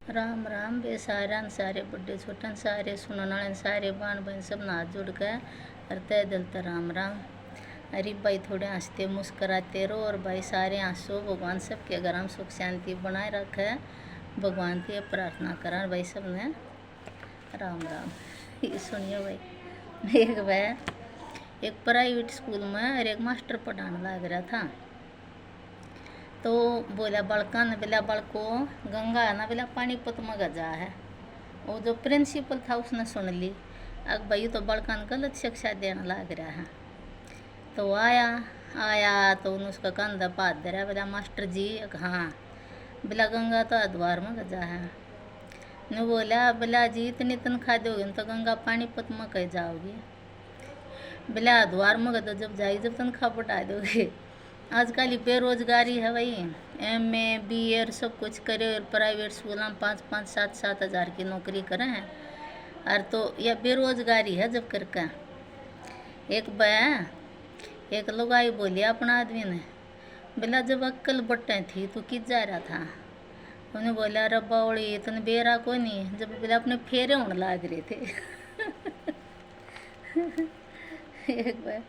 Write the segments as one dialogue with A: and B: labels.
A: राम राम बे सारे सारे बड़े छोटे सारे सुनने वाले सारे बाण बहन सब नाच जुड़ के और तय दिल तो राम राम। अरे भाई थोड़े हंसते मुस्कराते रहो और भाई सारे हंसो। भगवान सबके घर में सुख शांति बनाए रखे। भगवान की प्रार्थना करा भाई सब ने राम राम। ये सुनियो भाई, एक प्राइवेट स्कूल में और एक मास्टर पढ़ाने लग रहा था। तो बोला बड़का न बोला बड़को गंगा है ना बोला पानीपत में गजा है। वो जो प्रिंसिपल था उसने सुन ली। अब भाई तो बड़का ने गलत शिक्षा देने लग रहा है। तो आया आया तो उन्होंने उसका कंधा पात दे रहा। बोला मास्टर जी हाँ। बोला गंगा तो हरिद्वार में गजा है। ने बोला जी इतनी तनख्वाह दोगे तो गंगा पानीपत में कहीं जाओगी। बोला हरिद्वार में तो जब जाएगी जब तनख्वाह बढ़ा दोगे। आजकल बेरोजगारी है भाई। MA BA सब कुछ करे और प्राइवेट स्कूल में 5-5 7-7 हज़ार की नौकरी करें हैं। और तो यह बेरोजगारी है जब करके। एक लुगाई बोली अपना आदमी ने। बोला जब अक्कल बट्टे थी तो किस जा रहा था। उन्हें बोला रब्बा ओड़ी इतने बेरा को नहीं जब बोला अपने फेरे होने लाग रहे थे। एक बार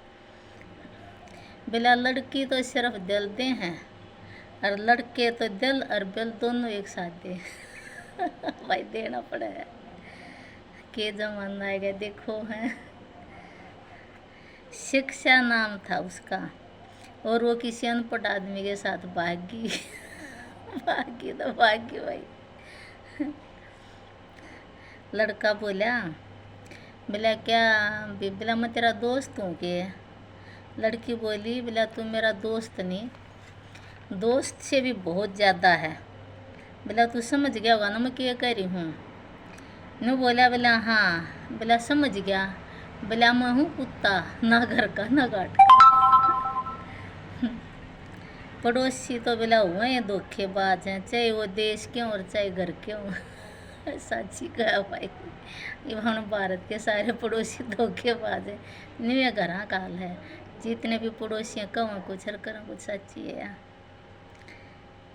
A: बोला लड़की तो सिर्फ दिल दे हैं और लड़के तो दिल और बिल दोनों एक साथ दे। भाई देना पड़ा है के जमाना आएगा देखो है। शिक्षा नाम था उसका और वो किसी अनपढ़ आदमी के साथ भागी। भागी तो भागी भाई। लड़का बोला क्या बोला मैं तेरा दोस्त हूँ के। लड़की बोली बोला तू मेरा दोस्त नहीं दोस्त से भी बहुत ज़्यादा है। बोला तू समझ गया होगा ना मैं क्या कह रही हूँ। नु बोला हाँ। बोला समझ गया। बोला मैं हूँ कुत्ता ना घर का ना घाट का। पड़ोसी तो बोला हुए हैं धोखेबाज हैं चाहे वो देश के और चाहे घर के हों। सच्ची कहा भाई इवन भारत के सारे पड़ोसी धोखेबाज हैं। नहीं घर काल है जितने भी पड़ोसी हैं कहूँ कुछ और करूँ कुछ सच्ची है यार।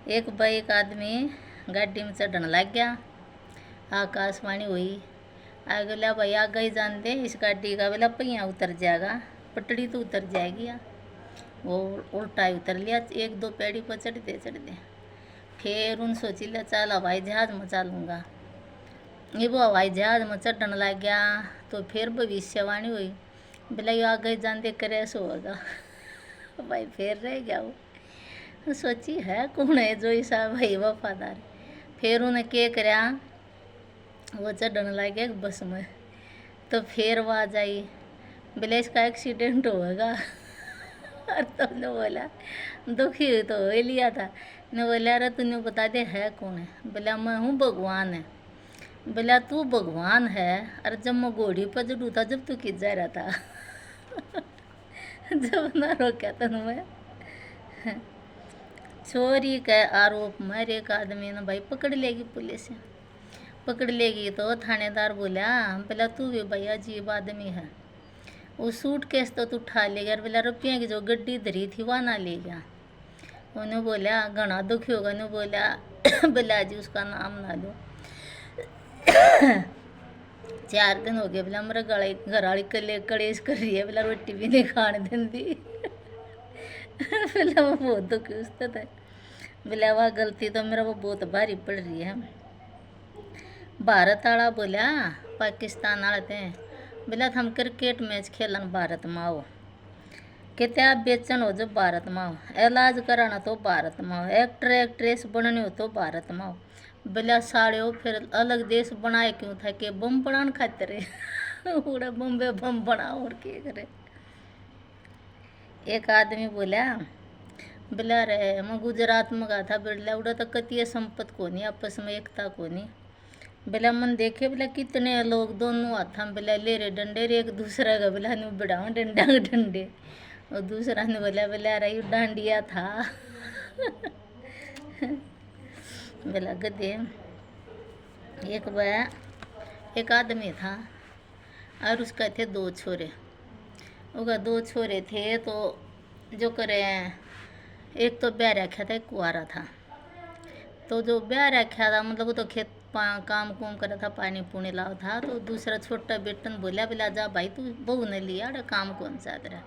A: एक आदमी गाड़ी में चढ़ने लग गया। आकाशवाणी हुई आ बोला भाई आगे ही जान दे इस गाड़ी का बोला पहिया उतर जाएगा पटड़ी तो उतर जाएगी यार। वो उल्टा ही उतर लिया 1-2 पेड़ी पर चढ़ते फिर उन सोची लिया चल हवाई जहाज में चलूँगा। ये वो हवाई जहाज में चढ़ने लग गया तो फिर भविष्यवाणी हुई बोला ये आगे जान करे ऐसा होगा। भाई फिर रह गया वो सोची है कौन है जो ऐसा भाई वफादार। फिर उन्हें क्या करा वो चढ़ने लग गया बस में तो फिर आवाज आई बोले इसका एक्सीडेंट होगा। और तुमने बोला दुखी तो हो लिया था। ने बोला अरे तूने बता दे है कौन है। बोला मैं हूँ भगवान है। बोला तू भगवान है और जब मैं घोड़ी पर चढ़ू था जब तू किस जा रहा था। जब ना रोका था मैं। चोरी के आरोप में एक आदमी ने भाई पकड़ लेगी पुलिस पकड़ लेगी तो थानेदार बोला तू भी भाई अजीब आदमी है। वो सूटकेस तो तू उठा ले गया। बोला रुपये की जो गड्डी धरी थी वह ना ले गया। उन्होंने बोला घना दुखी होगा। उन्होंने बोला जी उसका नाम ना लो। 4 दिन हो गए। बोला मेरा घर वाली कलेश कर रही है। बोला रोटी भी नहीं खाने देती। बोला वो बहुत दुखी उससे था। बोला वह गलती तो मेरा वो बहुत भारी पड़ रही है। भारत वाला बोला पाकिस्तान वाले थे बोला हम क्रिकेट मैच खेलन भारत में आओ कहते आप बेचन हो जो भारत में आओ इलाज कराना तो भारत में आओ एक्टर एक्ट्रेस बनने हो तो भारत में आओ। बोला साड़े हो फिर अलग देश बनाए क्यों था कि बम बनाने खातिर पूरा बम्बे बम बनाओ और क्या करे। एक आदमी बोला रे मैं गुजरात में गया था बिरला उड़ा तो कतिय संपत्ति को नहीं आपस में एकता को नहीं। बोला मन देखे बोला कितने लोग दोनों हाथ में बोला ले रहे डंडे रे एक दूसरा का बोला नहीं बढ़ाओ डंडा डंडे और दूसरा ने बोला रही डांडिया था। बोला गधे। एक आदमी था और उसका थे 2 छोरे। उसका 2 छोरे थे तो जो करे एक तो ब्याह रखा था एक कुआरा था। तो जो ब्याह रखा था मतलब वो तो काम कुम करा था, पानी पुणी लाओ था। तो दूसरा छोटा बेटन बोला बोला जा भाई तू बहू ने लिया अरे काम कौन सा तेरा।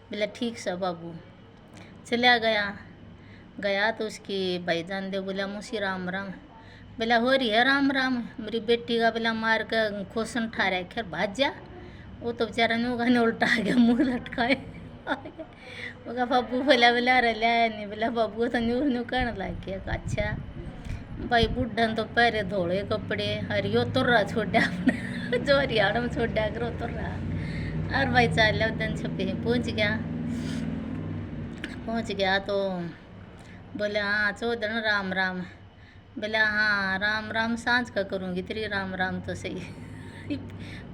A: बोला ठीक सा बाबू। चला गया तो उसकी भाईजान दे बोला मुसी राम राम। बोला हो रही है राम राम, मेरी बेटी का बोला मार कर खोसन ठा रहा है, खैर भाज जा। वो तो बेचारा ने उल्टा आ गया, मुँह लटकाए वो कहा बाबू बोला बोला अरे लिया नहीं। बोला बाबू तो न्यू कहने लग गया अच्छा भाई बुढ़न तो पहरे धोले कपड़े हरियो तुर्रा छोड़ा अपने जो हरियाणा में छोड़ा करो तुर्रा। और भाई चाल दिन छपे पहुँच गया तो बोले हाँ चौधन राम राम। बोला हाँ राम राम सांझ का करूँगी तेरी राम राम तो सही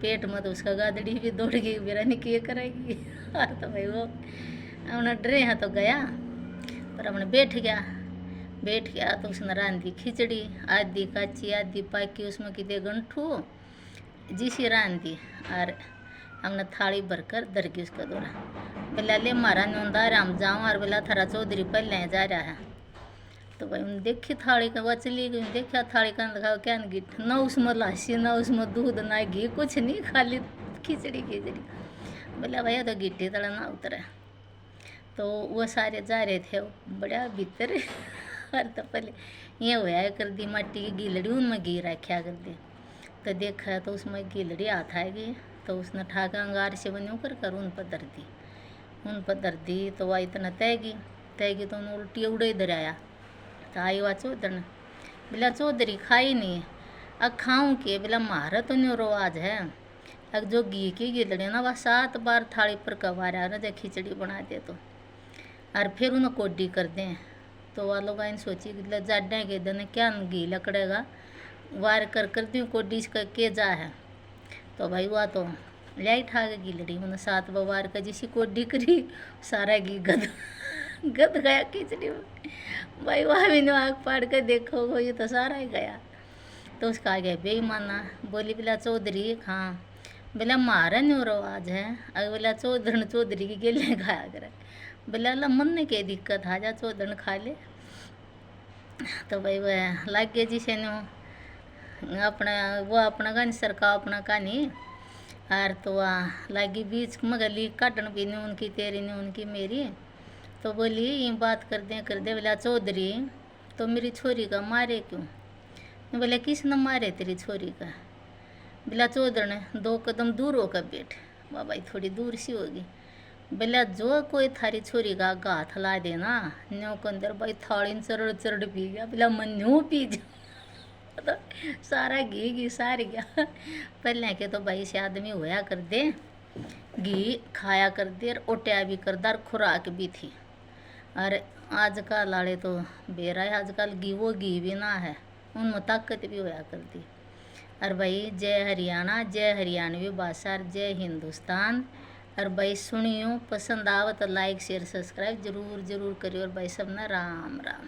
A: पेट में तो उसका गादड़ी भी दौड़ गई, मेरा नहीं किए करेगी। और तो भाई वो हमने डरे हैं तो गया, पर हमने बैठ गया तो उसने रांधी खिचड़ी, आधी कच्ची आधी पाकी, उसमें कितने गंठू जिसी रांधी। और हमने थाली भरकर दरगी उसका दौड़ा। बोला ले मारा नौंदा हम जाऊँ, और बोला थारा चौधरी पहले जा रहा है। तो भाई उन देखी थाली का, वह चली गई, देखा थाली का दिखाओ क्या गिट, ना उसमें लासी ना उसमें दूध ना घी कुछ नहीं, खाली खिचड़ी। बोला भैया तो गिट्टी तड़ा ना उतरे। तो वो सारे जा रहे थे बड़ा भीतर और तो पहले ये होया कर दी मट्टी की गिलड़ी, उनमें घी रखा कर दी। तो देखा तो उसमें गिलड़ी हाथ आएगी, तो उसने ठाका अंगार से बनी कर उन पर दर दी। तो वह इतना तैगी तो उन्हें उल्टी उड़े इधर आया। तो आई वह चौधरी। बोला चौधरी खाई नहीं, अब खाऊं के। बोला मारा तो नहीं रवाज है, अब जो घी की गिलड़ी ना वह 7 बार थाली पर कवारा ना जब खिचड़ी बना दे तो, और फिर उन्हें कोडी कर दें। तो वह लोग इन सोची जाडे के दिन क्या घी लकड़ेगा, वार कर दूँ कोडी के जा है। तो भाई वह तो लाई ठा के गिलड़ी, उन्हें 7 बार का जिसी कोडी करी, सारा घी गद गया खिचड़ी में। भाई वह भी आग पाड़ कर देखो ये तो सारा ही गया। तो उसका आ गया बेईमाना। बोली बोला चौधरी हाँ। बोला मारा नहीं रवाज है, अगर बोला चौधरी की गेले खाया करे। बोला ला मन ने क्या दिक्कत आ जा चौधरी खा ले। तो भाई वह लग गया जिसे अपना गानी सरका अपना कहानी। और तो वह लागी बीच मगली काटन भी नहीं उनकी तेरी नहीं उनकी मेरी। तो बोली ये बात कर दे। बोला चौधरी तो मेरी छोरी का मारे क्यों। बोला किसने मारे तेरी छोरी का। बोला चौधरी ने 2 कदम दूर होकर बैठ। बाबा थोड़ी दूर सी होगी। बोला जो कोई थारी छोरी का हाथ ला देना न्यू के अंदर भाई थाली चरड़ पी गया। बोला मन न्यू पी जा तो सारा घी सार गया। पहले के तो भाई से आदमी होया कर दे, घी खाया कर दे और ओटिया भी कर दे और खुराक भी थी। और आजकल लाड़े तो बेरा है, आजकल वो घी भी ना है, उनमें ताकत भी होया करती। और भाई जय हरियाणा, जय हरियाणवी भाषा, जय हिंदुस्तान। और भाई सुनियो पसंद आवे तो लाइक शेयर सब्सक्राइब जरूर करियो। और भाई सब ना राम राम।